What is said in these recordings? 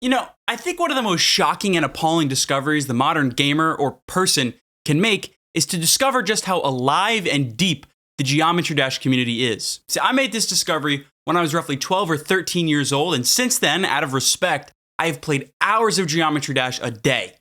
I think one of the most shocking and appalling discoveries the modern gamer or person can make is to discover just how alive and deep the Geometry Dash community is. See, I made this discovery when I was roughly 12 or 13 years old, and since then, out of respect, I have played hours of Geometry Dash a day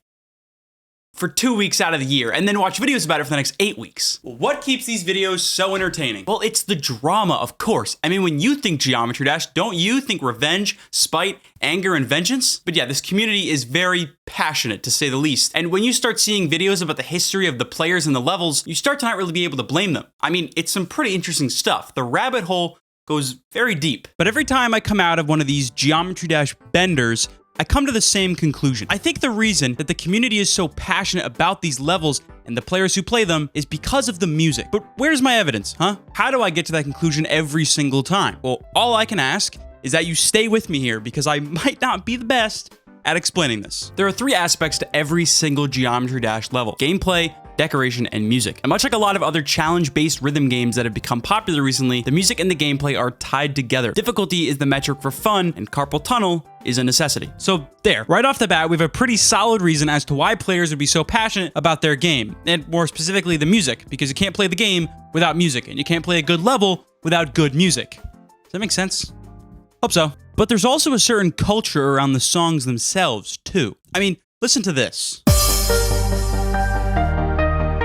for 2 weeks out of the year, and then watch videos about it for the next 8 weeks. Well, what keeps these videos so entertaining? Well, it's the drama, of course. I mean, when you think Geometry Dash, don't you think revenge, spite, anger, and vengeance? But yeah, this community is very passionate, to say the least. And when you start seeing videos about the history of the players and the levels, you start to not really be able to blame them. I mean, it's some pretty interesting stuff. The rabbit hole goes very deep. But every time I come out of one of these Geometry Dash benders, I come to the same conclusion. I think the reason that the community is so passionate about these levels and the players who play them is because of the music. But where's my evidence, huh? How do I get to that conclusion every single time? Well, all I can ask is that you stay with me here, because I might not be the best at explaining this. There are 3 aspects to every single Geometry Dash level: gameplay, decoration, and music. And much like a lot of other challenge-based rhythm games that have become popular recently, the music and the gameplay are tied together. Difficulty is the metric for fun, and carpal tunnel is a necessity. So there, right off the bat, we have a pretty solid reason as to why players would be so passionate about their game, and more specifically the music, because you can't play the game without music, and you can't play a good level without good music. Does that make sense? Hope so. But there's also a certain culture around the songs themselves, too. I mean, listen to this.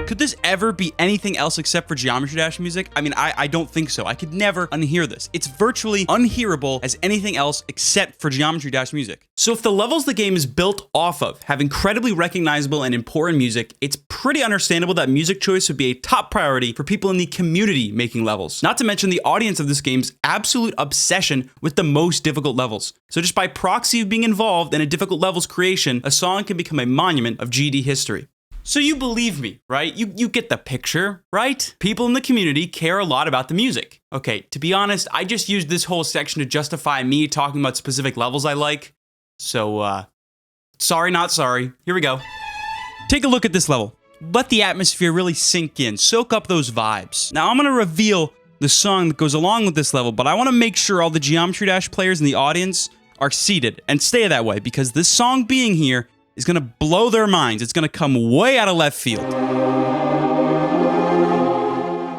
Could this ever be anything else except for Geometry Dash music? I mean, I don't think so. I could never unhear this. It's virtually unhearable as anything else except for Geometry Dash music. So if the levels the game is built off of have incredibly recognizable and important music, it's pretty understandable that music choice would be a top priority for people in the community making levels. Not to mention the audience of this game's absolute obsession with the most difficult levels. So just by proxy of being involved in a difficult levels creation, a song can become a monument of GD history. So you believe me, right? You get the picture, right? People in the community care a lot about the music. Okay, to be honest, I just used this whole section to justify me talking about specific levels I like. So, sorry, not sorry. Here we go. Take a look at this level. Let the atmosphere really sink in. Soak up those vibes. Now, I'm going to reveal the song that goes along with this level, but I want to make sure all the Geometry Dash players in the audience are seated and stay that way, because this song being here is going to blow their minds. It's going to come way out of left field.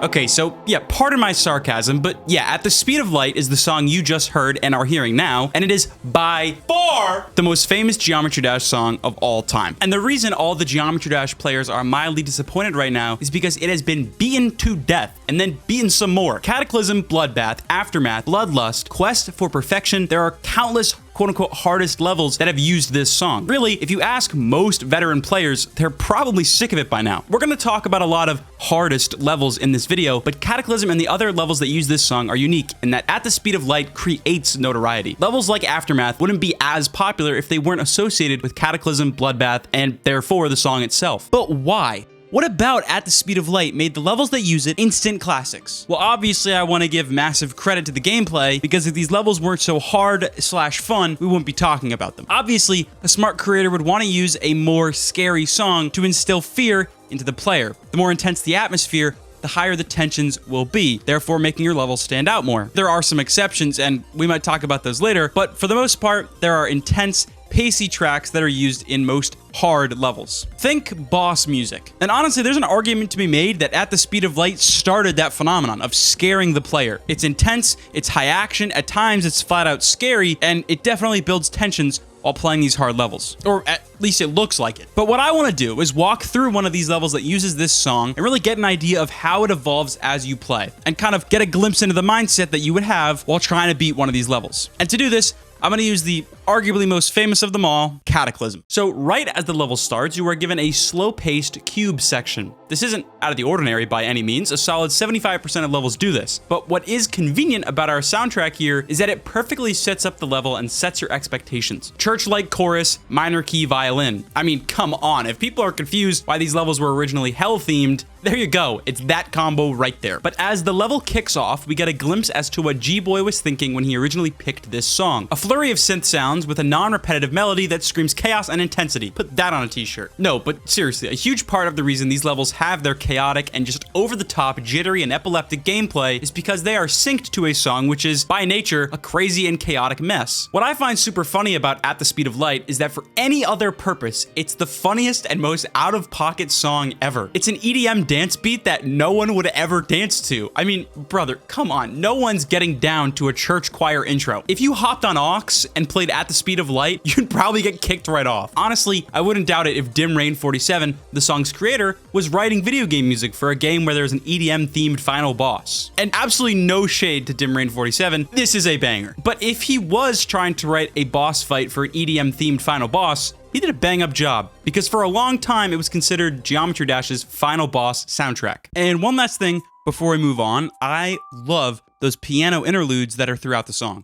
Okay, so yeah, pardon my sarcasm, but yeah, At the Speed of Light is the song you just heard and are hearing now, and it is by far the most famous Geometry Dash song of all time. And the reason all the Geometry Dash players are mildly disappointed right now is because it has been beaten to death, and then beaten some more. Cataclysm, Bloodbath, Aftermath, Bloodlust, Quest for Perfection, there are countless quote-unquote hardest levels that have used this song. Really, if you ask most veteran players, they're probably sick of it by now. We're gonna talk about a lot of hardest levels in this video, but Cataclysm and the other levels that use this song are unique in that At the Speed of Light creates notoriety. Levels like Aftermath wouldn't be as popular if they weren't associated with Cataclysm, Bloodbath, and therefore the song itself. But why? What about At the Speed of Light made the levels that use it instant classics? Well, obviously I want to give massive credit to the gameplay, because if these levels weren't so hard/fun, we wouldn't be talking about them. Obviously, a smart creator would want to use a more scary song to instill fear into the player. The more intense the atmosphere, the higher the tensions will be, therefore making your levels stand out more. There are some exceptions, and we might talk about those later, but for the most part, there are intense, pacey tracks that are used in most hard levels. Think boss music. And honestly, there's an argument to be made that At the Speed of Light started that phenomenon of scaring the player. It's intense, it's high action, at times it's flat out scary, and it definitely builds tensions while playing these hard levels. Or at least it looks like it. But what I want to do is walk through one of these levels that uses this song and really get an idea of how it evolves as you play, and kind of get a glimpse into the mindset that you would have while trying to beat one of these levels. And to do this, I'm going to use the arguably most famous of them all, Cataclysm. So right as the level starts, you are given a slow-paced cube section. This isn't out of the ordinary by any means. A solid 75% of levels do this. But what is convenient about our soundtrack here is that it perfectly sets up the level and sets your expectations. Church-like chorus, minor key violin. I mean, come on. If people are confused why these levels were originally hell-themed, there you go. It's that combo right there. But as the level kicks off, we get a glimpse as to what G-Boy was thinking when he originally picked this song. A flurry of synth sounds sounds with a non-repetitive melody that screams chaos and intensity. Put that on a t-shirt. No, but seriously, a huge part of the reason these levels have their chaotic and just over-the-top, jittery, and epileptic gameplay is because they are synced to a song which is, by nature, a crazy and chaotic mess. What I find super funny about At the Speed of Light is that for any other purpose, it's the funniest and most out-of-pocket song ever. It's an EDM dance beat that no one would ever dance to. I mean, brother, come on, no one's getting down to a church choir intro. If you hopped on aux and played At the Speed of Light, you'd probably get kicked right off. Honestly, I wouldn't doubt it if Dim Rain 47, the song's creator, was writing video game music for a game where there's an EDM-themed final boss. And absolutely no shade to Dim Rain 47, this is a banger. But if he was trying to write a boss fight for an EDM-themed final boss, he did a bang-up job, because for a long time it was considered Geometry Dash's final boss soundtrack. And one last thing before we move on, I love those piano interludes that are throughout the song.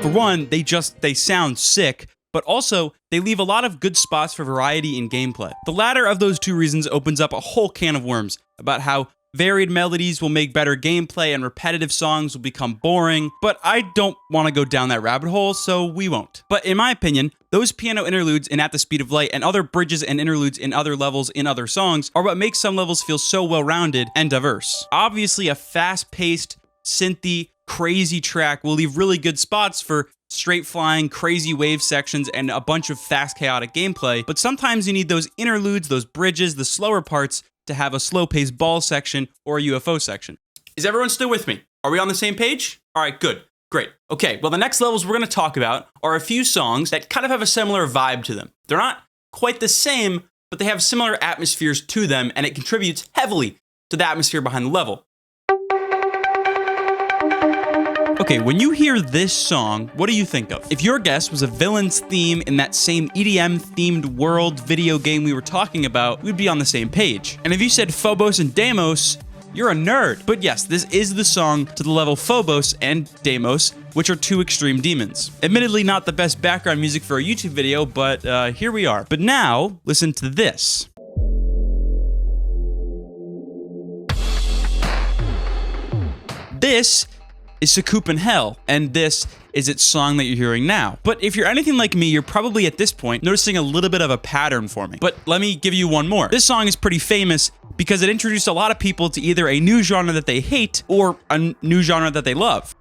For one, they sound sick, but also they leave a lot of good spots for variety in gameplay. The latter of those two reasons opens up a whole can of worms about how varied melodies will make better gameplay and repetitive songs will become boring, but I don't want to go down that rabbit hole, so we won't. But in my opinion, those piano interludes in At the Speed of Light and other bridges and interludes in other levels in other songs are what makes some levels feel so well-rounded and diverse. Obviously, a fast-paced, synthy, crazy track will leave really good spots for straight flying, crazy wave sections, and a bunch of fast, chaotic gameplay, but sometimes you need those interludes, those bridges, the slower parts to have a slow-paced ball section or a UFO section. Is everyone still with me? Are we on the same page? All right, good. Great. Okay, well, the next levels we're going to talk about are a few songs that kind of have a similar vibe to them. They're not quite the same, but they have similar atmospheres to them, and it contributes heavily to the atmosphere behind the level. Okay, when you hear this song, what do you think of? If your guess was a villain's theme in that same EDM-themed world video game we were talking about, we'd be on the same page. And if you said Phobos and Deimos, you're a nerd. But yes, this is the song to the level Phobos and Deimos, which are two extreme demons. Admittedly, not the best background music for a YouTube video, but here we are. But now, listen to this. This is Sakup in Hell, and this is its song that you're hearing now. But if you're anything like me, you're probably at this point noticing a little bit of a pattern forming. But let me give you one more. This song is pretty famous because it introduced a lot of people to either a new genre that they hate or a new genre that they love.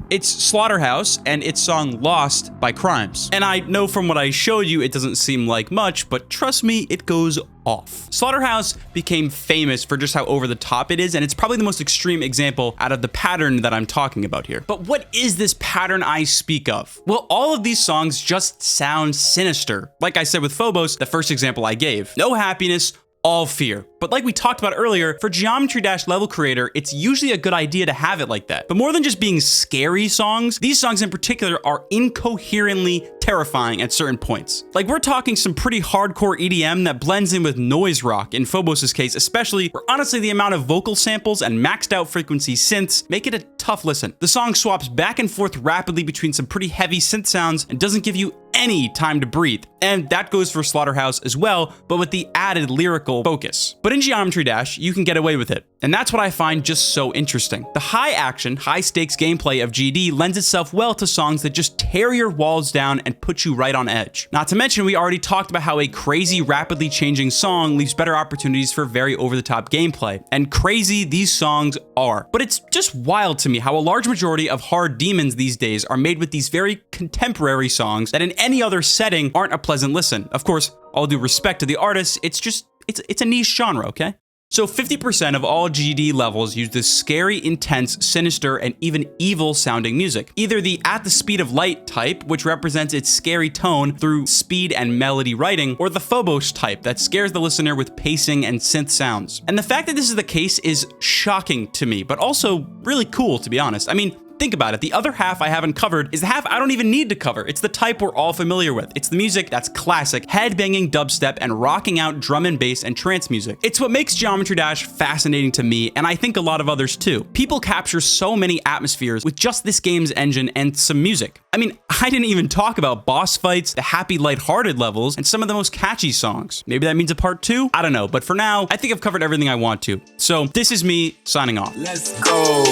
It's Slaughterhouse and its song Lost by Crimes. And I know from what I showed you, it doesn't seem like much, but trust me, it goes off. Slaughterhouse became famous for just how over the top it is, and it's probably the most extreme example out of the pattern that I'm talking about here. But what is this pattern I speak of? Well, all of these songs just sound sinister. Like I said with Phobos, the first example I gave. No happiness, all fear. But like we talked about earlier, for Geometry Dash level creator, it's usually a good idea to have it like that. But more than just being scary songs, these songs in particular are incoherently terrifying at certain points. Like we're talking some pretty hardcore EDM that blends in with noise rock in Phobos' case, especially where honestly the amount of vocal samples and maxed out frequency synths make it a tough listen. The song swaps back and forth rapidly between some pretty heavy synth sounds and doesn't give you any time to breathe. And that goes for Slaughterhouse as well, but with the added lyrical focus. But in Geometry Dash, you can get away with it. And that's what I find just so interesting. The high action, high stakes gameplay of GD lends itself well to songs that just tear your walls down and put you right on edge. Not to mention, we already talked about how a crazy, rapidly changing song leaves better opportunities for very over-the-top gameplay. And crazy these songs are. But it's just wild to me how a large majority of hard demons these days are made with these very contemporary songs that in any other setting aren't a pleasant listen. Of course, all due respect to the artists, it's a niche genre, okay? So 50% of all GD levels use this scary, intense, sinister, and even evil sounding music. Either the At the Speed of Light type, which represents its scary tone through speed and melody writing, or the Phobos type that scares the listener with pacing and synth sounds. And the fact that this is the case is shocking to me, but also really cool, to be honest. I mean, think about it. The other half I haven't covered is the half I don't even need to cover. It's the type we're all familiar with. It's the music that's classic, headbanging dubstep and rocking out drum and bass and trance music. It's what makes Geometry Dash fascinating to me, and I think a lot of others too. People capture so many atmospheres with just this game's engine and some music. I mean, I didn't even talk about boss fights, the happy, lighthearted levels, and some of the most catchy songs. Maybe that means a part 2? I don't know, but for now, I think I've covered everything I want to. So this is me signing off. Let's go.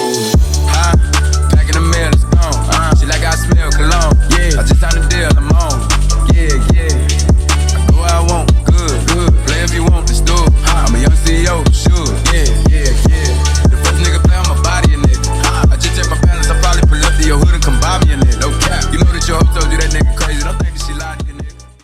Back in the mail, it's gone. She like I smell cologne. Yeah, I just signed the deal, I'm on. Yeah. I do what I want, good. Play if you want, let's do it. I'm a young CEO, sure, yeah.